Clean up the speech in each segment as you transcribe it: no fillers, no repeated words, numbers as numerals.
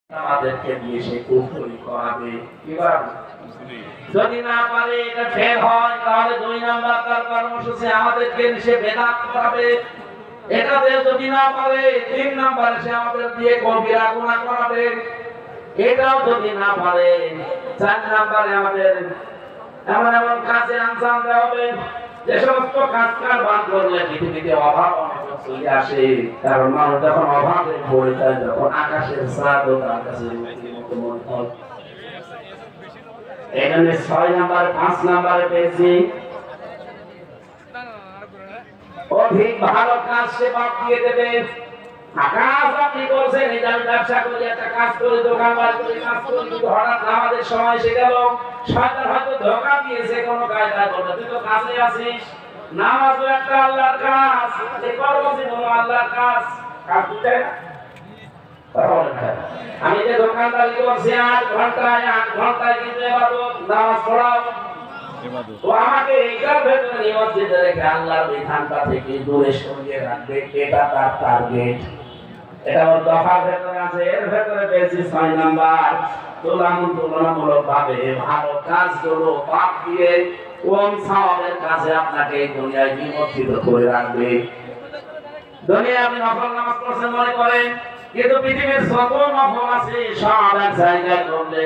আমাদেরকে দিয়ে সে কুফরি করাবে। এবার যদি না পারে এটা ফেল হয় তাহলে 2 নাম্বার তার কর্মসূচি আমাদেরকে সে বেদাত করাবে। এটাতে যদি না পারে 3 নাম্বার সে আমাদের দিয়ে কবিরা গুনাহ করাবে। এটাও যদি না পারে 4 নাম্বারে আমাদের এমন এমন কাজে আঞ্জাম দেওয়া হবে যে সমস্ত কাজ কারবার করলে পৃথিবীতে অভাব অনটন চলে আসে। কারণ মানুষ যখন অভাবে পড়ে যায় তখন আকাশের চাঁদও তার কাছে মতো মনে হয়। এখানে 6 নাম্বার 5 নাম্বারে পেয়েছি অধিক ভালো কাজ সে বাদ দিয়ে দেবে। কাজ আপনি করছেন, এই যে আমি ব্যবসা করি, একটা কাজ করি, দোকান বাড়ি করি, কাজ করি, কিন্তু হঠাৎ আমাদের সময় এসে গেল, শয়তান হয়তো ধোঁকা দিয়েছে কোনো কায়দায় করবে। তুই তো কাজে আছিস, নামাজও একটা আল্লাহর কাজ, এই কর্মজীবনও আল্লাহর কাজ, কাজ দিতে না। আমি যে দোকানদারি করছি 8 ঘন্টায় কিন্তু এবাদত নামাজ পড়াও, তো আমাকে এইটার ভেতরে নিয়ত দিতে রেখে আল্লাহর বিধানটা থেকে দূরে সরিয়ে রাখবে, এটা তার টার্গেট। এটা ওর দফার ভেতরে আছে। এর ভেতরে পেয়েছি 6 নাম্বার, তুলনামূলক ভাবে ভালো কাজগুলো বাদ দিয়ে কম সওয়াবের কাজে আপনাকে এই দুনিয়ায় নিমজ্জিত করে রাখবে। দুনিয়ায় আপনি নফল নামাজ পড়ছেন মনে করেন, কিন্তু পৃথিবীর যত নফল আছে সব এক জায়গায় করলে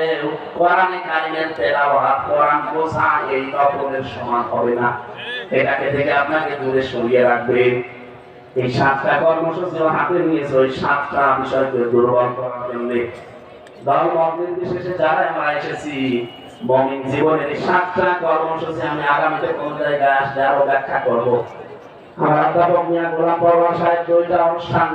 কোরআনে কারিমের তেলাওয়াত, কোরআন বোঝা এই নফলের সমান হবে না। এটাকে থেকে আপনাকে দূরে সরিয়ে রাখবে। এই 7টা কর্মসূচি হাতে নিয়েছে ওই 7টা বিষয়কে দুর্বল করার জন্য। দল মত নির্বিশেষে যারা আমরা এসেছি মুমিন জীবনের এই 7টা কর্মসূচি আমি আগামীতে কোন জায়গায় আসলে আরো ব্যাখ্যা করব। আমার অধ্যাপক মিয়া গোলাম পরওয়ার সাহেব 2টা অনুষ্ঠান